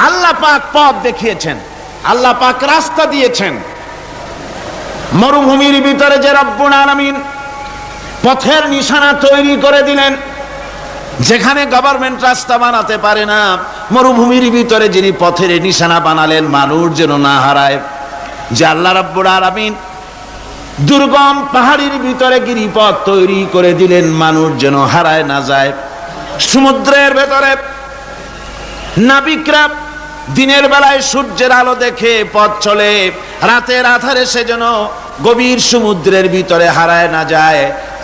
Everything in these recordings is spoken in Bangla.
আল্লাহ পাক পথ দেখিয়েছেন, আল্লাহ পাক রাস্তা দিয়েছেন। মরুভূমির ভিতরে যে রব্বুল আলামিন পথের নিশানা তৈরি করে দিলেন, যেখানে গভর্নমেন্ট রাস্তা বানাতে পারে না, মরুভূমির ভিতরে যিনি পথের নিশানা বানালেন মানুষ যেন না হারায়, যে আল্লাহ রাব্বুল আলামিন দুর্গম পাহাড়ের ভিতরে গিরিপথ তৈরি করে দিলেন মানুষ যেন হারায় না যায়। সমুদ্রের ভেতরে নাবিকরা দিনের বেলায় সূর্যের আলো দেখে পথ চলে, রাতের আধারে সে যেন গভীর সমুদ্রের ভিতরে হারায় না যায়।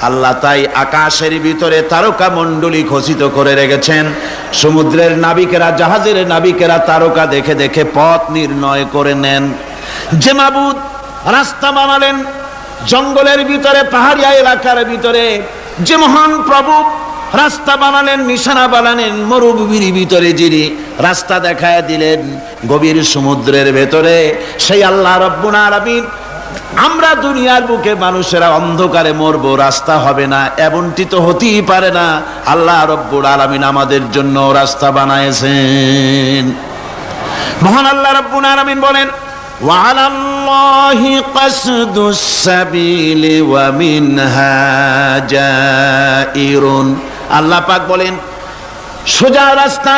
আল্লাহ তাই আকাশের ভিতরে তারকা মণ্ডলী খচিত করে রেখেছেন। সমুদ্রের নাবিকেরা, জাহাজের নাবিকেরা তারকা দেখে দেখে পথ নির্ণয় করে নেন। যে মাবুদ রাস্তা বানালেন জঙ্গলের ভিতরে, পাহাড়িয়া এলাকার ভিতরে, যে মহান প্রভু রাস্তা বানালেন, নিশানা বানালেন মরুভূমির ভিতরে, যিনি রাস্তা দেখায় দিলেন গভীর সমুদ্রের ভেতরে, সেই আল্লাহ রব্বুল আলামিন আমরা দুনিয়ার বুকে মানুষেরা অন্ধকারে মরবো, রাস্তা হবে না, এমনটি তো হতেই পারে না। আল্লাহ রব্বুল আলামিন আমাদের জন্য রাস্তা বানায়েছেন। মহান আল্লাহ রব্বুল আলামিন বলেন, ওয়ালাল্লাহি কাসদুস সাবিলি ওয়া মিনহা জাইরুন। আল্লাহ পাক বলেন সোজা রাস্তা,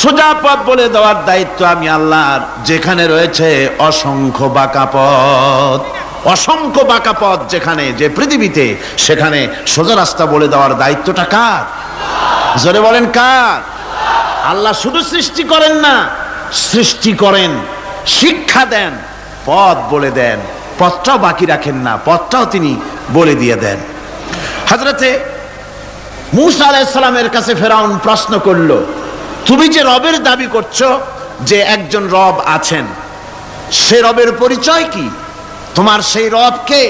সোজা পথ বলে দেওয়ার দায়িত্ব আমি আল্লাহর। যেখানে রয়েছে অসংখ্য বাঁকা পথ, অসংখ্য বাঁকা পথ যেখানে, যে পৃথিবীতে, সেখানে সোজা রাস্তা বলে দেওয়ার দায়িত্বটা কার? জোরে বলেন কার? আল্লাহ শুধু সৃষ্টি করেন না, সৃষ্টি করেন, শিক্ষা দেন, পথ বলে দেন, পথটাও বাকি রাখেন না, পথটাও তিনি বলে দিয়ে দেন। হযরতে মূসা আলাইহিস সালামের কাছে ফেরাউন প্রশ্ন করল, তুমি যে রবের দাবি করছো, যে একজন রব আছেন, সে রবের পরিচয় কি? তোমার সেই রব কে?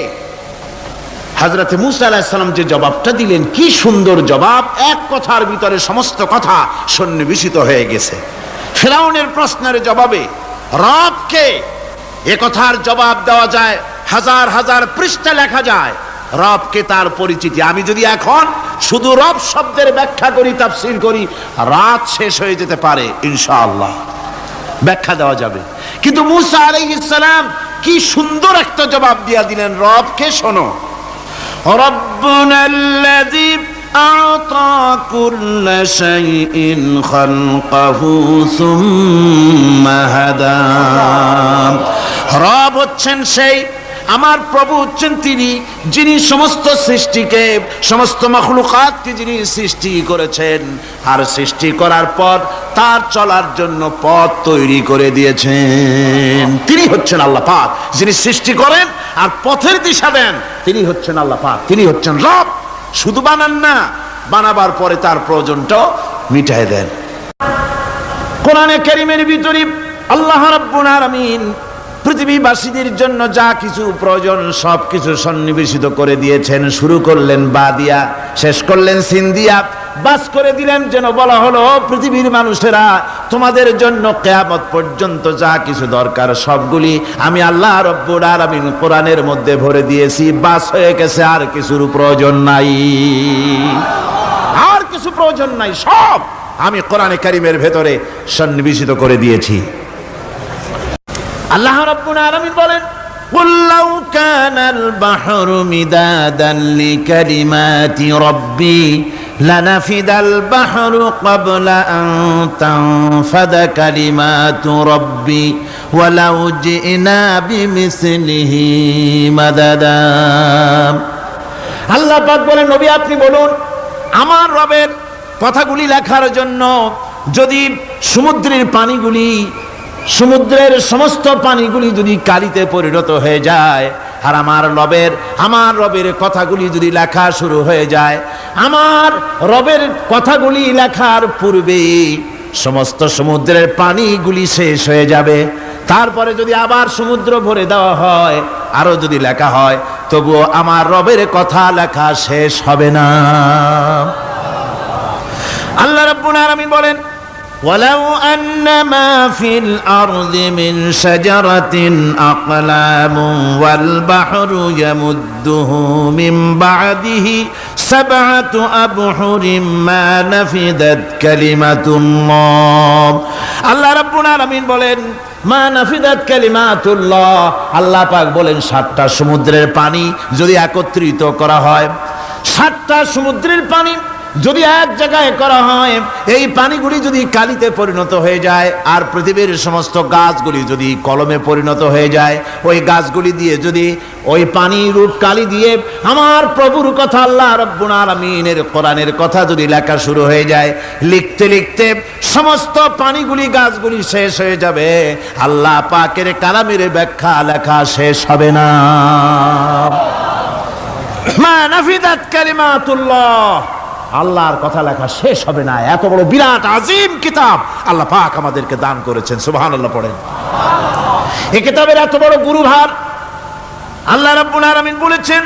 হযরতে মূসা আলাইহিস সালাম যে জবাবটা দিলেন, কি সুন্দর জবাব! এক কথার ভিতরে সমস্ত কথা সন্নিবেশিত হয়ে গেছে। ফেরাউনের প্রশ্নের জবাবে রব কে, এ কথার জবাব দেওয়া যায়, হাজার হাজার পৃষ্ঠা লেখা যায়। রবকে, তার পরিচিতি। আমি যদি এখন শুধু রব শব্দের ব্যাখ্যা করি, তাফসীর করি, রাত শেষ হয়ে যেতে পারে, ইনশাআল্লাহ ব্যাখ্যা দেওয়া যাবে। কিন্তু মূসা আলাইহিস সালাম কি সুন্দর একটা জবাব দিয়া দিলেন রবকে। শোনো, রব্বুনাল্লাযী আ'তা কুল্লা শাইইন খালকাহু সুম্মা হাদা। রব হচ্ছেন সেই, আমার প্রভু হচ্ছেন তিনি, যিনি সমস্ত সৃষ্টিকে, সমস্ত মাখলুকাতকে যিনি সৃষ্টি করেছেন, আর সৃষ্টি করার পর তার চলার জন্য পথ তৈরি করে দিয়েছেন। তিনি হচ্ছেন আল্লাহ পাক, যিনি সৃষ্টি করেন আর পথের দিশা দেন। তিনি হচ্ছেন আল্লাহ পাক, তিনি হচ্ছেন রব। শুধু বানান না, বানাবার পরে তার প্রয়োজনটাও মিটায় দেন। কোরআনে কারীমের ভিতরে আল্লাহ রাব্বুল আলামিন পৃথিবীবাসীদের জন্য যা কিছু প্রয়োজন সব কিছু সন্নিবেশিত করে দিয়েছেন। শুরু করলেন বা দিয়া, শেষ করলেন সিন দিয়া, বাস করে দিলেন। যেন বলা হলো, পৃথিবীর মানুষেরা, তোমাদের জন্য কিয়ামত পর্যন্ত যা কিছু দরকার সবগুলি আমি আল্লাহ রব্বুল আলামিন কোরআনের মধ্যে ভরে দিয়েছি। বাস হয়ে গেছে, আর কিছুর প্রয়োজন নাই, আর কিছু প্রয়োজন নাই, সব আমি কোরআনে কারীমের ভেতরে সন্নিবেশিত করে দিয়েছি। আল্লাহ রাব্বুল আলামিন বলেন, কুল লাউ কানাল বাহরু মিদাদান লিকালিমাতি রাব্বি লানাফিদাল বাহরু ক্বাবলা আন তানফাদা কালিমাতু রাব্বি ওয়ালাউ জিনা বিমিসলিহি মাদাদা। আল্লাহ পাক বলেন, নবী আপনি বলুন, আমার রবের কথাগুলি লেখার জন্য যদি সমুদ্রের পানিগুলি, সমুদ্রের সমস্ত পানিগুলি যদি কালিতে পরিণত হয়ে যায়, আর আমার রবের কথাগুলি যদি লেখা শুরু হয়ে যায়, আমার রবের কথাগুলি লেখার পূর্বে সমস্ত সমুদ্রের পানিগুলি শেষ হয়ে যাবে। তারপরে যদি আবার সমুদ্র ভরে দেওয়া হয়, আরো যদি লেখা হয়, তবুও আমার রবের কথা লেখা শেষ হবে না। আল্লাহ রাব্বুল আলামিন বলেন, ولو أن ما في الأرض من شجرة أقلام والبحر يمده من بعده 7 أبحر ما نفدت كلمة الله আল্লাহ রাব্বুল আলামিন বলেন মা নাফিদাত কালিমাতুল্লাহ আল্লাহ পাক বলেন 7টা সমুদ্রের পানি যদি একত্রিত করা হয় 7টা সমুদ্রের পানি যদি এক জায়গায় করা হয় এই পানিগুলি যদি কালিতে পরিণত হয়ে যায় আর পৃথিবীর সমস্ত গাছগুলি যদি কলমে পরিণত হয়ে যায় ওই গাছগুলি দিয়ে যদি ওই পানি রূপ কালি দিয়ে আমার প্রভুর কথা আল্লাহ রাব্বুল আলামিনের কোরআনের কথা যদি লেখা শুরু হয়ে যায় লিখতে লিখতে সমস্ত পানিগুলি গাছগুলি শেষ হয়ে যাবে আল্লাহ পাকের কালামের ব্যাখ্যা লেখা শেষ হবে না মা নাফিদাত কালিমাতুল্লাহ আল্লাহর কথা লেখা শেষ হবে না এত বড় বিরাট আজিম কিতাব আল্লাহ পাক আমাদেরকে দান করেছেন সুবহানাল্লাহ পড়েন এই কিতাবের এত বড় গুরুভার আল্লাহ রাব্বুল আলামিন বলেছেন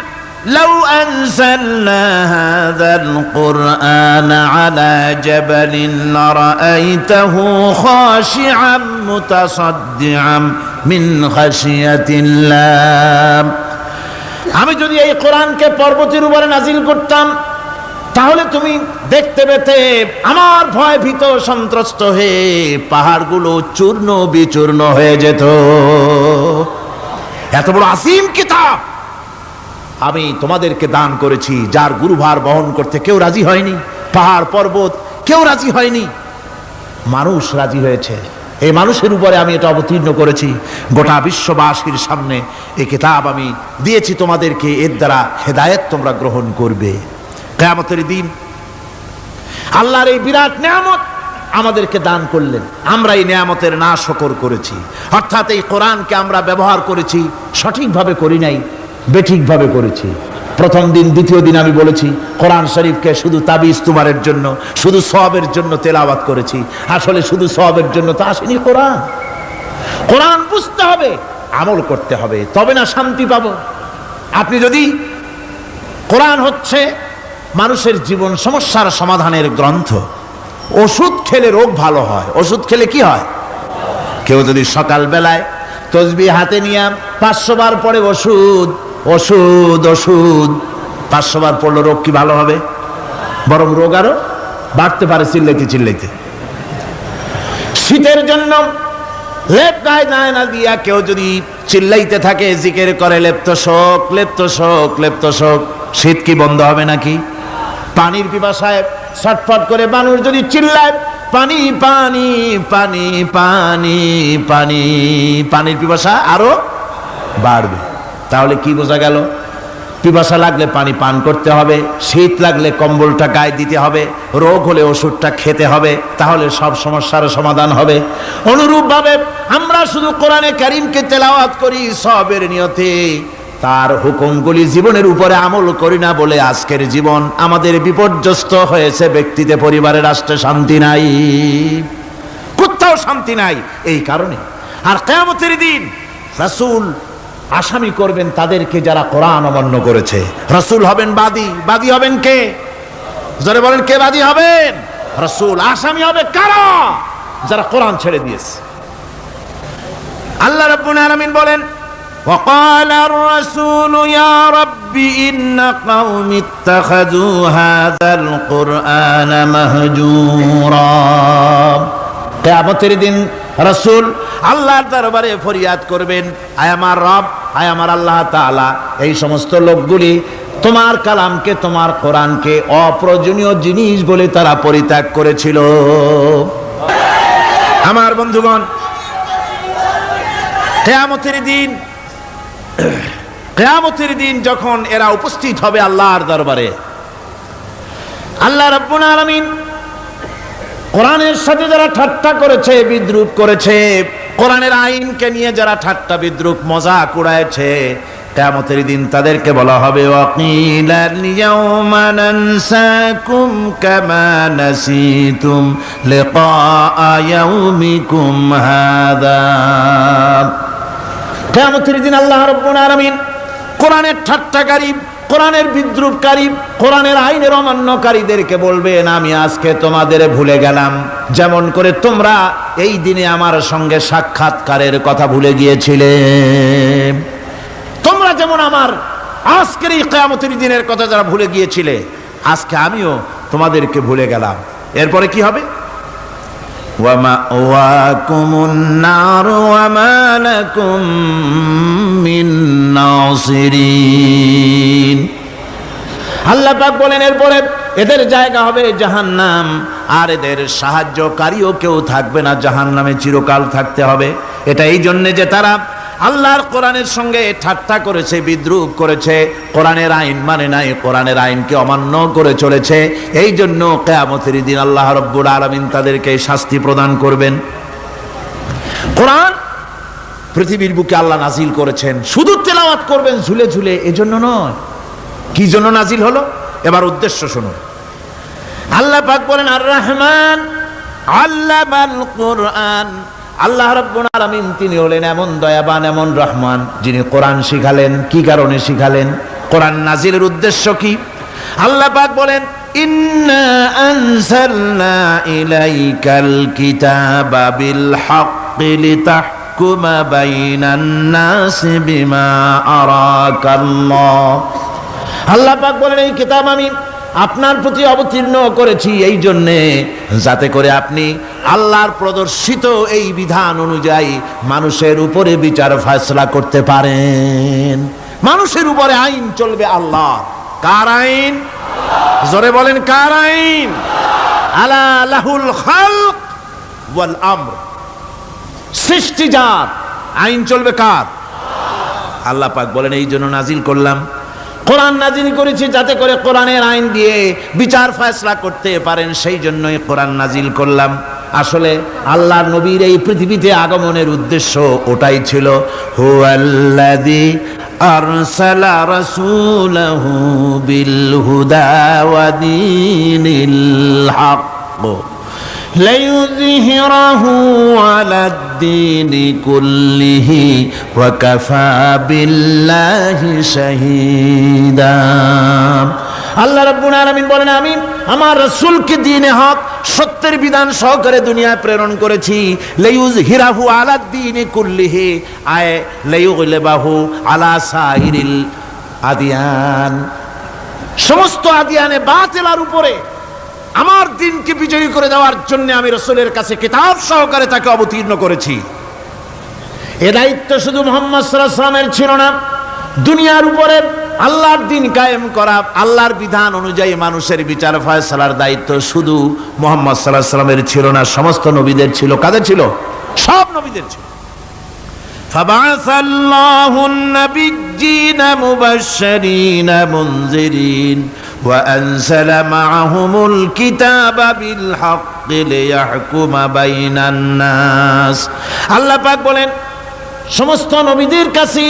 লাউ আনজালনা হাযাল কুরআন আলা জাবালিন লারাআইতাহু খাশিআম মুতাসাদ্দিআম মিন খাশিয়াতিল্লাহ আমি যদি এই কোরআনকে পর্বতের উপরে নাজিল করতাম তাহলে তুমি দেখতে পেতে আমার ভয় ভীত সন্ত্রস্ত হয়ে পাহাড়গুলো চূর্ণ বিচূর্ণ হয়ে যেত এত বড় আসিম কিতাব আমি তোমাদেরকে দান করেছি যার গুরুভার বহন করতে কেউ রাজি হয়নি পাহাড় পর্বত কেউ রাজি হয়নি মানুষ রাজি হয়েছে এই মানুষের উপরে আমি এটা অবতীর্ণ করেছি গোটা বিশ্ববাসীর সামনে এই কিতাব আমি দিয়েছি তোমাদেরকে এর দ্বারা হেদায়েত তোমরা গ্রহণ করবে কিয়ামতের দিন আল্লাহর এই বিরাট নিয়ামত আমাদেরকে দান করলেন আমরা এই নিয়ামতের নাশকর করেছি অর্থাৎ এই কোরআনকে আমরা ব্যবহার করেছি সঠিকভাবে করি নাই বেঠিকভাবে করেছি প্রথম দিন দ্বিতীয় দিন আমি বলেছি কোরআন শরীফকে শুধু তাবিজ তুমারের জন্য শুধু সওয়াবের জন্য তেলাওয়াত করেছি আসলে শুধু সওয়াবের জন্য তো আসেনি কোরআন কোরআন বুঝতে হবে আমল করতে হবে তবে না শান্তি পাবো আপনি যদি কোরআন হচ্ছে মানুষের জীবন সমস্যার সমাধানের গ্রন্থ ওষুধ খেলে রোগ ভালো হয় ওষুধ খেলে কি হয় কেউ যদি সকাল বেলায় তসবিহ হাতে নিয়ে 500 বার পড়ে ওষুধ ওষুধ ওষুধ 500 বার পড়লে রোগ কি ভালো হবে বরং রোগ আরো বাড়তে পারে চিল্লাইতে চিল্লাইতে শীতের জন্য লেপ গায়ে যায় না দিয়া কেউ যদি চিল্লাইতে থাকে জিকির করে লেপ্ত শোক লেপ্ত শোক লেপ্ত শোক শীত কি বন্ধ হবে নাকি পানির পিপাসায় ছটফট করে মানুষ যদি চিল্লায় পানি পানি পানি পানি পানি পানির পিপাসা আরো বাড়বে তাহলে কি বোঝা গেল পিপাসা লাগলে পানি পান করতে হবে শীত লাগলে কম্বলটা গায়ে দিতে হবে রোগ হলে ওষুধটা খেতে হবে তাহলে সব সমস্যার সমাধান হবে অনুরূপভাবে আমরা শুধু কোরআনে কারীমকে তেলাওয়াত করি সওয়াবের নিয়তে তার হুকুমগুলি জীবনের উপরে আমল করি না বলে আজকের জীবন আমাদের বিপর্যস্ত হয়েছে ব্যক্তিতে পরিবারে রাষ্ট্রে শান্তি নাই কোথাও শান্তি নাই এই কারণে আর কিয়ামতের দিন রাসূল আসামি করবেন তাদেরকে যারা কোরআন অমান্য করেছে রাসূল হবেন বাদী বাদী হবেন কে যারা বলেন কে বাদী হবেন রাসূল আসামি হবে কারা যারা কোরআন ছেড়ে দিয়েছে আল্লাহ রাব্বুল আলামিন বলেন وقال الرسول يا رب إن قوم اتخذوا هذا القرآن مهجورا কিয়ামতের দিন রাসূল আল্লাহর দরবারে ফরিয়াদ করবেন আয় আমার রব আয় আমার আল্লাহ তাআলা এই সমস্ত লোকগুলি তোমার কালামকে তোমার কোরআনকে অপ্রয়োজনীয় জিনিস বলে তারা পরিত্যাগ করেছিল আমার বন্ধুগণ কিয়ামতের দিন যখন এরা উপস্থিত হবে আল্লাহর দরবারে আল্লাহ রাব্বুল আলামিন কোরআনের সাথে যারা ঠাট্টা করেছে বিদ্রূপ করেছে কোরআনের আইনকে নিয়ে যারা ঠাট্টা বিদ্রূপ মজাক উড়াইছে কিয়ামতের দিন তাদেরকে বলা হবে ওয়াকিলাল ইয়াউমা নানসাকুম কামা নাসিতুম লিকা ইয়াউমিকুম হাযা কিয়ামতের দিন আল্লাহ রাব্বুল আলামিন কোরআনের ঠাট্টাকারী কোরআনের বিদ্রুপকারী, কোরআনের আইনের অমান্যকারীদেরকে বলবেন আমি আজকে তোমাদের ভুলে গেলাম, যেমন করে তোমরা এই দিনে আমার সঙ্গে সাক্ষাৎকারের কথা ভুলে গিয়েছিলে। তোমরা যেমন আমার আজকের এই কিয়ামতের দিনের কথা যারা ভুলে গিয়েছিলে, আজকে আমিও তোমাদেরকে ভুলে গেলাম। এরপরে কি হবে? ওয়ামাওয়াকুমুন নার ওয়ামা লাকুম মিন নাসিরিন। আল্লাহ পাক বলেন এরপরে এদের জায়গা হবে জাহান্নাম, আর এদের সাহায্যকারীও কেউ থাকবে না, জাহান্নামে চিরকাল থাকতে হবে। এটা এই জন্য যে তারা আল্লাহর কোরআনের সঙ্গে ঠাট্টা করেছে, বিদ্রুপ করেছে, কোরআনের আইন মানে নাই, কোরআনের আইনকে অমান্য করে চলেছে। এই জন্য কিয়ামতের দিন আল্লাহ রাব্বুল আলামিন তাদেরকে শাস্তি প্রদান করবেন। কোরআন পৃথিবীর বুকে আল্লাহ নাজিল করেছেন, শুধু তেলাওয়াত করবেন ঝুলে ঝুলে, এজন্য নয়। কি জন্য নাজিল হলো? এবার উদ্দেশ্য শুনুন। আল্লাহ পাক বলেন আর রহমান আল্লামাল কোরআন। আল্লাহ রাব্বুল আলামিন তিনি হলেন এমন দয়াবান, এমন রহমান, যিনি কোরআন শিখালেন। কি কারণে শিখালেন? কোরআন নাজিলের উদ্দেশ্য কি? আল্লাহ পাক বলেন ইন্না আনজালনা ইলাইকাল কিতাবা বিল হাক্কি লিতাহকুমা বাইনান নাসি বিমা আরাকাল্লাহ। আল্লাহ পাক বলেন এই কিতাব আমি আপনার প্রতি অবতীর্ণ করেছি এই জন্যে যাতে করে আপনি আল্লাহর প্রদর্শিত এই বিধান অনুযায়ী মানুষের উপরে বিচার ফয়সালা করতে পারেন। মানুষের উপরে আইন চলবে আল্লাহ। কার আইন? জোরে বলেন কার আইন? আলা লাহুল খালক ওয়াল আমর। সৃষ্টি যার, আইন চলবে কার? আল্লাহ পাক বলেন এই জন্য নাজিল করলাম, কোরআন নাজিল করেছি যাতে করে কোরআনের আইন দিয়ে বিচার ফয়সালা করতে পারেন, সেই জন্যই কোরআন নাজিল করলাম। আসলে আল্লাহর নবীর এই পৃথিবীতে আগমনের উদ্দেশ্য ওটাই ছিল। হুয়াল্লাযী আরসালা রাসূলাহু বিল হুদা ওয়া দীনিল হক লিইয়ুযহিরাহু আলাদ-দীনি কুল্লিহি ওয়া কাফা বিল্লাহি শাহীদা। আল্লাহ রাব্বুল আলামিন বলেন আমি আমার রাসূলকে দ্বীনে হক, সত্যের বিধান সহকারে দুনিয়ায় প্রেরণ করেছি। লিইয়ুযহিরাহু আলাদ-দীনি কুল্লিহি আয় লিইয়ুগলিবাহু আলা সাইরিল আদিয়ান। সমস্ত আদিয়ানে বাতিলের উপরে আমার দিনকে বিজয়ী করে দেওয়ার জন্য আমি রাসূলের কাছে কিতাব সহকারে তাকে অবতীর্ণ করেছি। এ দায়িত্ব শুধু মুহাম্মদ সাল্লাল্লাহু আলাইহি ওয়াসাল্লামের ছিল না, দুনিয়ার উপরে আল্লাহর দিন কায়েম করা, আল্লাহর বিধান অনুযায়ী মানুষের বিচার ফয়সালার দায়িত্ব শুধু মুহাম্মদ সাল্লাল্লাহু আলাইহি ওয়াসাল্লামের ছিল না, সমস্ত নবীদের ছিল। কাদের ছিল? সব নবীদের ছিল। ফাবাসাল্লাহু আন-নাবিয়্যিনা মুবাশশিরিনা মুনজিরিন وأنزل معهم الكتاب بالحق ليحكم بين الناس। আল্লাহ পাক বলেন সমস্ত নবীদের কাছে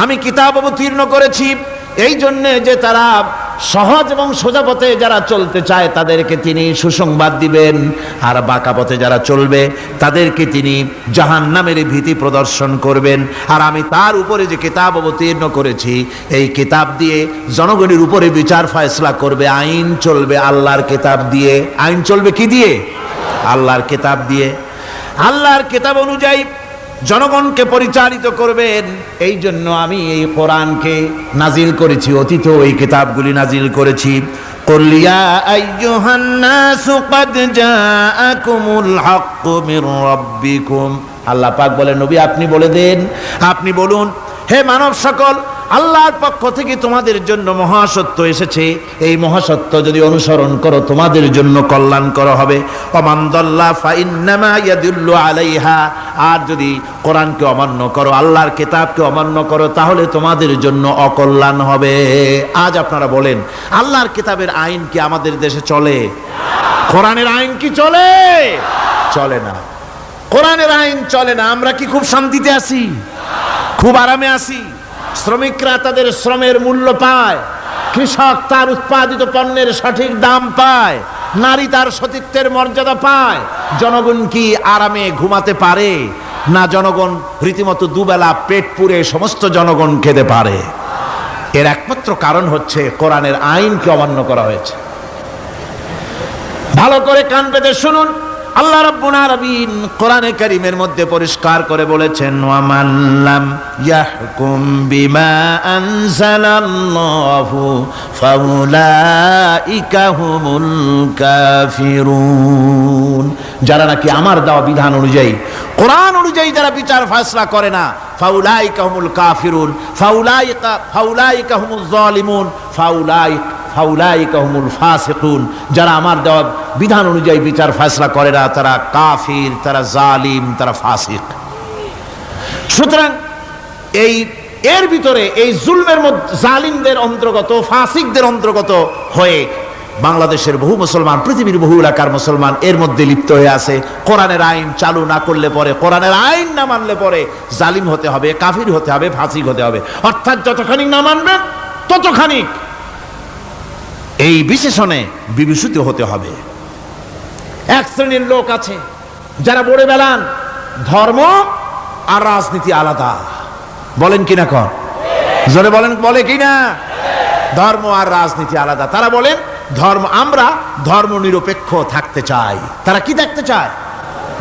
আমি কিতাব অবতীর্ণ করেছি এই জন্য যে তারা সহজ এবং সোজা পথে যারা চলতে চায় তাদেরকে তিনি সুসংবাদ দিবেন, আর বাঁকা পথে যারা চলবে তাদেরকে তিনি জাহান্নামের ভীতি প্রদর্শন করবেন। আর আমি তার উপরে যে কিতাব অবতীর্ণ করেছি এই কিতাব দিয়ে জনগণের উপরে বিচার ফয়সালা করবে, আইন চলবে আল্লাহর কিতাব দিয়ে। আইন চলবে কি দিয়ে? আল্লাহর কিতাব দিয়ে। আল্লাহর কিতাব অনুযায়ী জনগণকে পরিচালিত করবেন। এই জন্য আমি এই কোরআনকে নাজিল করেছি, অতীত এই কিতাবগুলি নাজিল করেছি। কুল ইয়া আইয়ুহান নাসু ক্বাদ জাআকুমুল হাক্কু মির রাব্বিকুম। আল্লাহ পাক বলেন নবী আপনি বলে দেন, আপনি বলুন হে মানব সকল, আল্লাহর পক্ষ থেকে তোমাদের জন্য মহাসত্য এসেছে। এই মহাসত্য যদি অনুসরণ করো তোমাদের জন্য কল্যাণকর হবে। ওমান দাল্লা ফাইন্নামা ইয়াদুল্লু আলাইহা। আর যদি কোরআনকে অমান্য করো, আল্লাহর কিতাবকে অমান্য করো, তাহলে তোমাদের জন্য অকল্যাণ হবে। আজ আপনারা বলেন আল্লাহর কিতাবের আইন কি আমাদের দেশে চলে? কোরআনের আইন কি চলে? চলে না। কোরআনের আইন চলে না। আমরা কি খুব শান্তিতে আছি? খুব আরামে আছি? শ্রমিকরা তাদের শ্রমের মূল্য পায়, কৃষক তার উৎপাদিত পণ্যের সঠিক দাম পায়, নারী তার সতীত্বের মর্যাদা পায়। জনগণ কি আরামে ঘুমাতে পারে? না, জনগণ রীতিমতো দুবেলা পেট পুরে সমস্ত জনগণ খেতে পারে। এর একমাত্র কারণ হচ্ছে কোরআনের আইনকে অমান্য করা হয়েছে। ভালো করে কান পেতে শুনুন, আল্লাহ রাব্বুল আলামিন কোরআনে কারীমের মধ্যে পরিষ্কার করে বলেছেন, ওয়া মান লাম ইয়াহকুম বিমা আনজালাল্লাহু ফাউলাইকা হুমুল কাফিরুন। যারা নাকি আমার দেওয়া বিধান অনুযায়ী, কোরআন অনুযায়ী যারা বিচার ফয়সালা করে না, ফাউলাইকা হুমুল কাফিরুন, ফাউলাইকা হুমুজ জালিমুন, ফাউলাইকা হুমুল ফাসিকুন। যারা আমার দেওয়া বিধান অনুযায়ী বিচার ফয়সালা করে না, তারা কাফির, তারা জালিম, তারা ফাসিক। সুতরাং এর ভিতরে এই জুলমের মধ্যে জালিমদের অন্তর্গত, ফাসিকদের অন্তর্গত হয়ে বাংলাদেশের বহু মুসলমান, পৃথিবীর বহু এলাকার মুসলমান এর মধ্যে লিপ্ত হয়ে আছে। কোরআনের আইন চালু না করলে পরে, কোরআনের আইন না মানলে পরে জালিম হতে হবে, কাফির হতে হবে, ফাসিক হতে হবে। অর্থাৎ যতখানি না মানবেন ততখানি এই বিশেষণে বিভূষিত হতে হবে। এক শ্রেণীর লোক আছে যারা বলে বেড়ান ধর্ম আর রাজনীতি আলাদা। বলেন কিনা, কর জোরে বলেন, বলে কিনা? ধর্ম আর রাজনীতি আলাদা। তারা বলেন আমরা ধর্ম নিরপেক্ষ থাকতে চাই। তারা কি থাকতে চায়?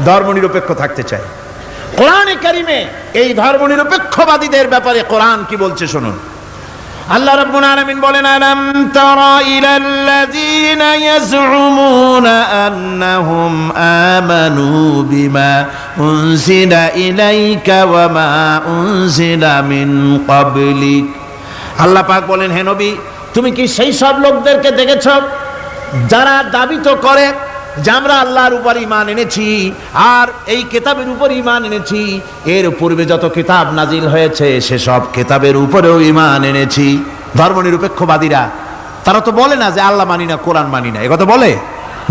ধর্ম নিরপেক্ষ থাকতে চায়। কোরআনে কারিমে এই ধর্ম নিরপেক্ষবাদীদের ব্যাপারে কোরআন কি বলছে শুনুন। আল্লাহ রাব্বুল আলামিন বলেন, আলাম তারা ইলাল্লাযীনা ইয়াজউমুনা আন্নাহুম আমানু বিমা উনজিলা ইলাইকা ওয়া মা উনজিলা মিন ক্বাবলিক। আল্লাহ পাক বলেন, হে নবী, তুমি কি সেই সব লোকদেরকে দেখেছ যারা দাবি তো করে যে আমরা আল্লাহর উপর ঈমান এনেছি আর এই কিতাবের উপর ঈমান এনেছি, এর পূর্বে যত কিতাব নাজিল হয়েছে সেসব কিতাবের উপরেও ঈমান এনেছি। ধর্মনিরপেক্ষবাদীরা তারা তো বলে না যে আল্লাহ মানি না, কোরআন মানি না, একথা বলে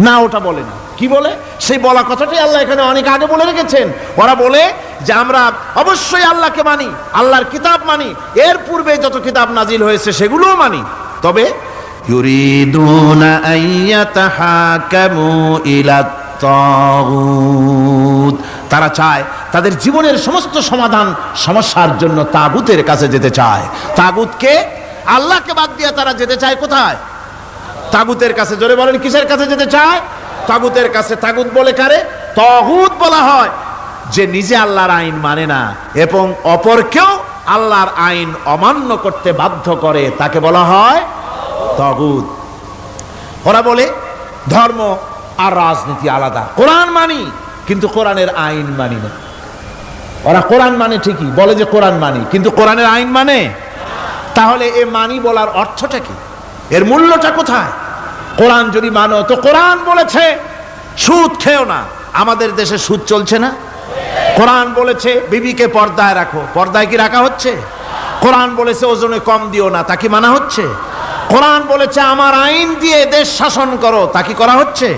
না, ওটা বলে না। কি বলে? সেই বলা কথাটাই আল্লাহ এখানে অনেক আগে বলে রেখেছেন। ওরা বলে যে আমরা অবশ্যই আল্লাহকে মানি, আল্লাহর কিতাব মানি, এর পূর্বে যত কিতাব নাজিল হয়েছে সেগুলোও মানি, তবে ইউরিদুনা আইয়াতাহাকামু ইলাত তাগুত, তারা চায় তাদের জীবনের সমস্ত সমাধান সমস্যার জন্য তাগুতের কাছে যেতে চায়। তাগুতকে, আল্লাহকে বাদ দিয়ে তারা যেতে চায় কোথায়? তাগুতের কাছে। জোরে বলেন, কিসের কাছে যেতে চায়? তাগুতের কাছে। তাগুত বলে কারে? তাগুত বলা হয় যে নিজে আল্লাহর আইন মানে না এবং অপরকেও আল্লাহর আইন অমান্য করতে বাধ্য করে, তাকে বলা হয় তাগুত। ওরা বলে ধর্ম আর রাজনীতি আলাদা। কোরআন মানি কিন্তু কোরআনের আইন মানি না। ওরা কোরআন মানে ঠিকই, বলে যে কোরআন মানি, কিন্তু কোরআনের আইন মানে। তাহলে এ মানি বলার অর্থটা কি? এর মূল্যটা কোথায়? কোরআন যদি মানো তো কোরআন বলেছে সুদ খেও না। আমাদের দেশে সুদ চলছে না? কোরআন বলেছে বিবিকে পর্দায় রাখো, পর্দায় কি রাখা হচ্ছে? কোরআন বলেছে ওজনে কম দিও না, তা কি মানা হচ্ছে? কোরআন বলেছে আমার আইন দিয়ে দেশ শাসন করো, তা কি করা হচ্ছে?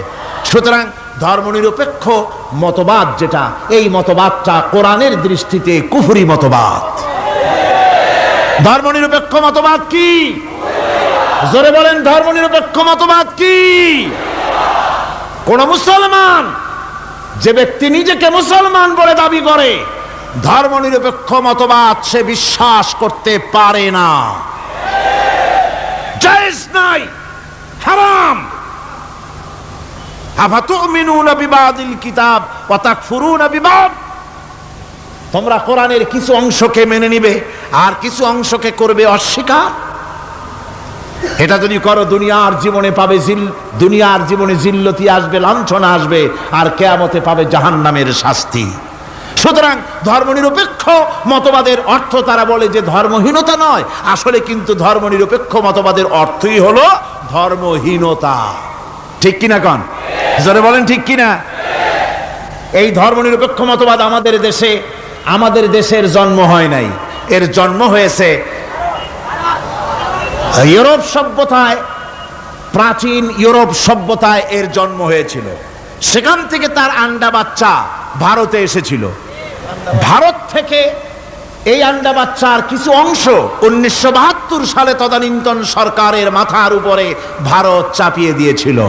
সুতরাং ধর্মনিরপেক্ষ মতবাদ যেটা, এই মতবাদটা কোরআনের দৃষ্টিতে কুফরি মতবাদ। ধর্মনিরপেক্ষ মতবাদ কি? জোরে বলেন, ধর্মনিরপেক্ষ মতবাদ কি? কোন মুসলমান, যে ব্যক্তি নিজেকে মুসলমান বলে দাবি করে, ধর্মনিরপেক্ষ মতবাদ সে বিশ্বাস করতে পারে না। জায়েজ নাই, হারাম। আফাতুমিনুনা বিবাদিল কিতাব ওয়া তাকফুরুনা বিবাদ। তোমরা কোরআনের কিছু অংশকে মেনে নিবে আর কিছু অংশকে করবে অস্বীকার। এটা যদি করো দুনিয়ার জীবনে পাবে দুনিয়ার জীবনে জিল্লতি আসবে, লাঞ্ছনা আসবে, আর কিয়ামতে পাবে জাহান্নামের শাস্তি। সুতরাং ধর্মনিরপেক্ষ মতবাদের অর্থ তারা বলে যে ধর্মহীনতা নয়, আসলে কিন্তু ধর্মনিরপেক্ষ মতবাদের অর্থই হলো ধর্মহীনতা। ঠিক কিনা কন? জোরে বলেন ঠিক কিনা? এই ধর্মনিরপেক্ষ মতবাদ আমাদের দেশের জন্ম হয় নাই, এর জন্ম হয়েছে ইউরোপ সভ্যতায়। প্রাচীন ইউরোপ সভ্যতায় এর জন্ম হয়েছিল। সেখান থেকে তার আন্ডা বাচ্চা ভারতে এসেছিল। ভারত থেকে এই আন্ডা বাচ্চার কিছু অংশ 1972 সালে তদানীন্তন সরকারের মাথার উপরে ভারত চাপিয়ে দিয়েছিল।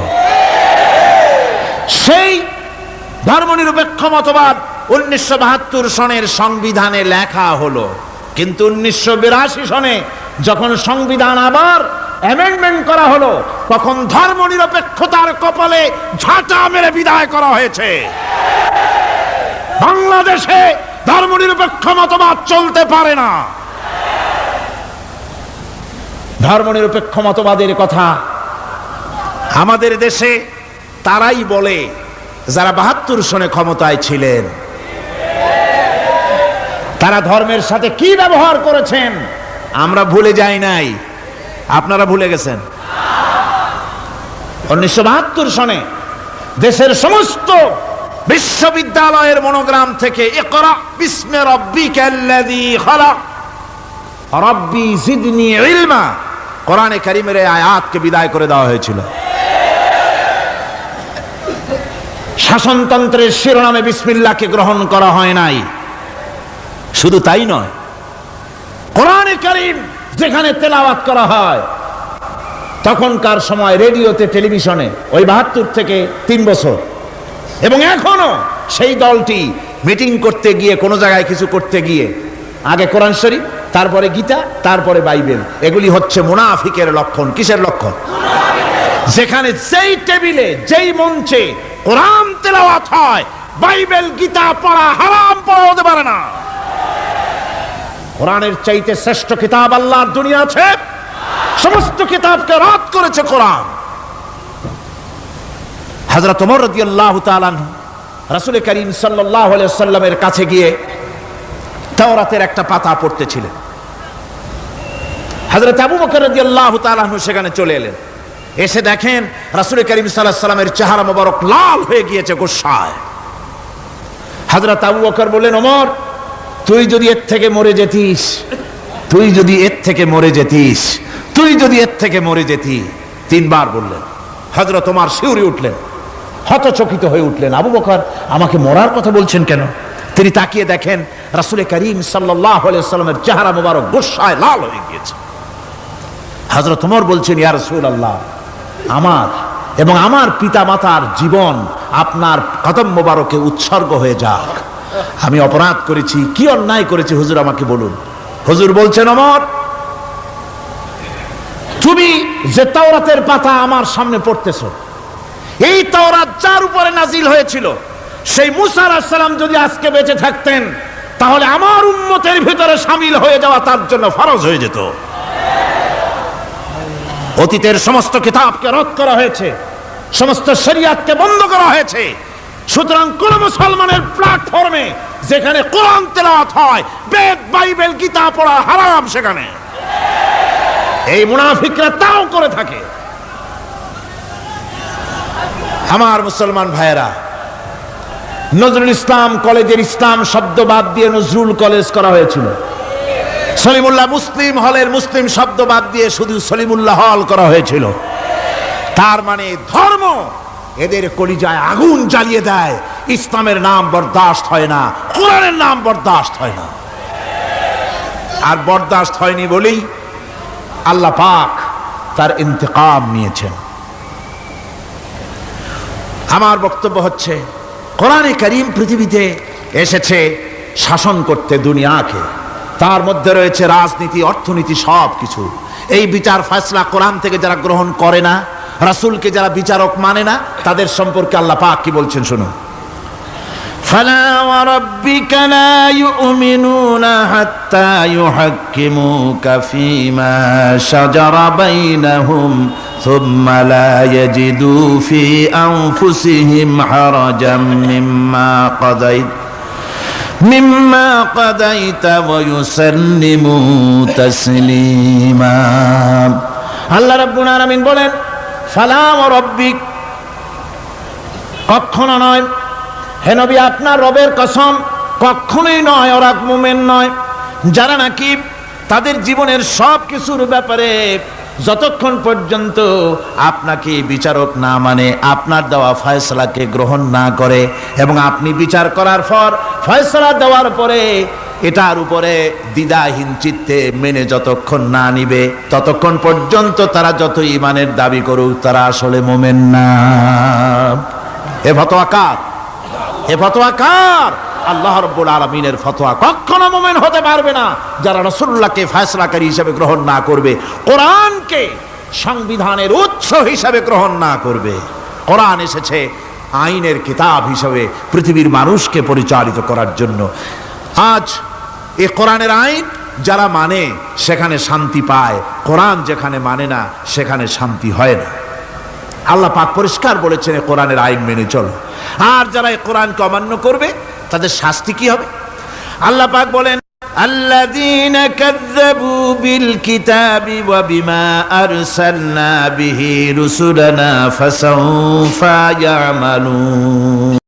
সেই ধর্মনিরপেক্ষ মতবাদ 1972 সনের সংবিধানে লেখা হলো, কিন্তু 1982 সনে যখন সংবিধান আবার অ্যামেন্ডমেন্ট করা হলো, তখন ধর্মনিরপেক্ষতার কপালে ঝাঁটা মেরে বিদায় করা হয়েছে। বাংলাদেশে ধর্মনিরপেক্ষ মতবাদ চলতে পারে না। ধর্মনিরপেক্ষ মতবাদের কথা আমাদের দেশে তারাই বলে যারা ৭২ সনে ক্ষমতায় ছিলেন। তারা ধর্মের সাথে কি ব্যবহার করেছেন আমরা ভুলে যাই নাই, আপনারা ভুলে গেছেন। ১৯৭২ সনে দেশের সমস্ত বিশ্ববিদ্যালয়ের মনোগ্রাম থেকে ইকরা বিস্মি রাব্বিকাল্লাযী খালাক রাব্বি জিদনি ইলমা কোরআনে কারীমের এই আয়াতকে বিদায় করে দেওয়া হয়েছিল। শাসনতন্ত্রের শিরোনামে বিসমিল্লাহকে গ্রহণ করা হয় নাই। শুধু তাই নয়, কোরআনে কারীম যেখানে তেলাওয়াত করা হয় তখনকার সময় রেডিওতে, টেলিভিশনে, ওই ৭২ থেকে ৩ বছর, এবং এখনো সেই দলটি মিটিং করতে গিয়ে, কোনো জায়গায় কিছু করতে গিয়ে আগে কোরআন শরীফ, তারপরে গীতা, তারপরে বাইবেল, এগুলি হচ্ছে মুনাফিকের লক্ষণ। কিসের লক্ষণ? যেখানে যেই টেবিলে, যেই মঞ্চে কোরআন তেলাওয়াত হয়, বাইবেল গীতা পড়া হারাম, পড়া হতে পারে না। কোরআনের চাইতে শ্রেষ্ঠ কিতাব আল্লাহর দুনিয়া আছে? সমস্ত কিতাবকে রদ করেছে কোরআন। হযরত ওমর রাদিয়াল্লাহু তাআলা আনহু রাসূল করিম সাল্লাল্লাহু আলাইহি ওয়াসাল্লামের কাছে গিয়ে তাওরাতের একটা পাতা পড়তেছিলেন। হযরত আবু বকর রাদিয়াল্লাহু তাআলা আনহু সেখানে চলে এলেন। এসে দেখেন রাসূল করিম সাল্লাল্লাহু আলাইহি ওয়াসাল্লামের চেহারা মোবারক লাল হয়ে গিয়েছে গোসায়। হযরত আবু বকর বললেন, ওমর, তুই যদি এর থেকে মরে যেতিস, তুই যদি এর থেকে মরে যেতিস, তুই যদি এর থেকে মরে যেতি। 3 বার বললেন। হযরত ওমর শিউরে উঠলেন, হতচকিত হয়ে উঠলেন। আবু বকর আমাকে মরার কথা বলছেন কেন? তিনি তাকিয়ে দেখেন রাসূল করিম সাল্লাল্লাহু আলাইহি ওয়াসাল্লামের চেহারা মোবারক গোসায় লাল হয়ে গিয়েছে। হযরত ওমর বলছেন, ইয়া রাসূলুল্লাহ, আমার এবং আমার পিতামাতার জীবন আপনার কদম মোবারকে উৎসর্গ হয়ে যাক। আমি অপরাধ করেছি, কি অন্যায় করেছি হুজুর আমাকে বলুন। হুজুর বলছেন, ওমর, তুমি যে তাওরাতের পাতা আমার সামনে পড়তেছো, এই তাওরাত যার উপরে নাজিল হয়েছিল, সেই মুসা আলাইহিস সালাম যদি আজকে বেঁচে থাকতেন, তাহলে আমার উম্মতের ভিতরে শামিল হয়ে যাওয়া তার জন্য ফরজ হয়ে যেত। অতীতের সমস্ত কিতাবকে রদ করা হয়েছে, সমস্ত শরিয়াতকে বন্ধ করা হয়েছে। সুতরাং কোন মুসলমানের প্ল্যাটফর্মে যেখানে কোরআন তেলাওয়াত হয়, বেদ, বাইবেল, গীতা পড়া হারাম সেখানে। এই মুনাফিকরা তাও করে থাকে। আমার মুসলমান ভাইয়েরা, নজরুল ইসলাম কলেজের ইসলাম শব্দ বাদ দিয়ে নজরুল কলেজ করা হয়েছিল। সলিমুল্লাহ মুসলিম হলের মুসলিম শব্দ বাদ দিয়ে শুধু সলিমুল্লাহ হল করা হয়েছিল। তার মানে ধর্ম এদের কলিজায় আগুন জ্বালিয়ে দেয়। ইসলামের নাম বরদাস্ত হয় না, কোরআনের নাম বরদাস্ত হয় না। আর বরদাস্ত হয়নি বলেই আল্লাহ পাক তার ইন্তেকাম নিয়েছেন। আমার বক্তব্য হচ্ছে, কোরআনে কারীম পৃথিবীতে এসেছে শাসন করতে দুনিয়াকে। তার মধ্যে রয়েছে রাজনীতি, অর্থনীতি, সব কিছু। এই বিচার ফয়সালা কোরআন থেকে যারা গ্রহণ করে না, রাসূলকে যারা বিচারক মানে না, তাদের সম্পর্কে আল্লাহ পাক কি বলছেন শুনুন। ফালা ওয়া রাব্বিকা লা ইউমিনুনা হাত্তা ইউহাক্কিমুকা ফীমা শাজারা বাইনাহুম সুম্মা লা ইয়াজিদু ফী আনফুসিহিম হারাজাম মিম্মা কাদাইতা ওয়া ইউসাল্লিমু তাসলিমা। আল্লাহ রাব্বুল আলামিন বলেন, ফালা ওয়া রাব্বিক, কখনো নয় হে নবী, আপনার রবের কসম, কখনোই নয়। ওরা মুমিন নয় যারা নাকি তাদের জীবনের সব কিছুর ব্যাপারে যতক্ষণ পর্যন্ত আপনাকে বিচারক না মানে, আপনার দেওয়া ফয়সালাকে গ্রহণ না করে, এবং আপনি বিচার করার পর ফয়সালা দেওয়ার পরে এটার উপরে দ্বিধাহীন চিত্তে মেনে যতক্ষণ না নিবে, ততক্ষণ পর্যন্ত তারা যত ঈমানের দাবি করুক, তারা আসলে মুমিন না। এ ফতোয়া কার? এ ফতোয়া কার? আল্লাহ রাব্বুল আলামিনের ফতোয়া কখনো মুমিন হতে পারবে না যারা রাসূলুল্লাহকে ফয়সালাকারী হিসেবে গ্রহণ না করবে, কোরআনকে সংবিধানের উৎস হিসেবে গ্রহণ না করবে। কোরআন এসেছে আইনের কিতাব হিসেবে পৃথিবীর মানুষকে পরিচালিত করার জন্য। আজ এই কোরআনের আইন যারা মানে সেখানে শান্তি পায়, কোরআন যেখানে মানে না সেখানে শান্তি হয় না। আল্লাহ পাক পরিষ্কার বলেছেন এই কোরআনের আইন মেনে চলো। আর যারা এই কোরআনকে অমান্য করবে তাদের শাস্তি কি হবে? আল্লাহ পাক বলেন, আল্লাযীনা কাযযাবু বিল কিতাবি ওয়া বিমা আরসালনা বিহি রুসুলানা ফাসাউফা ইয়ামালুন।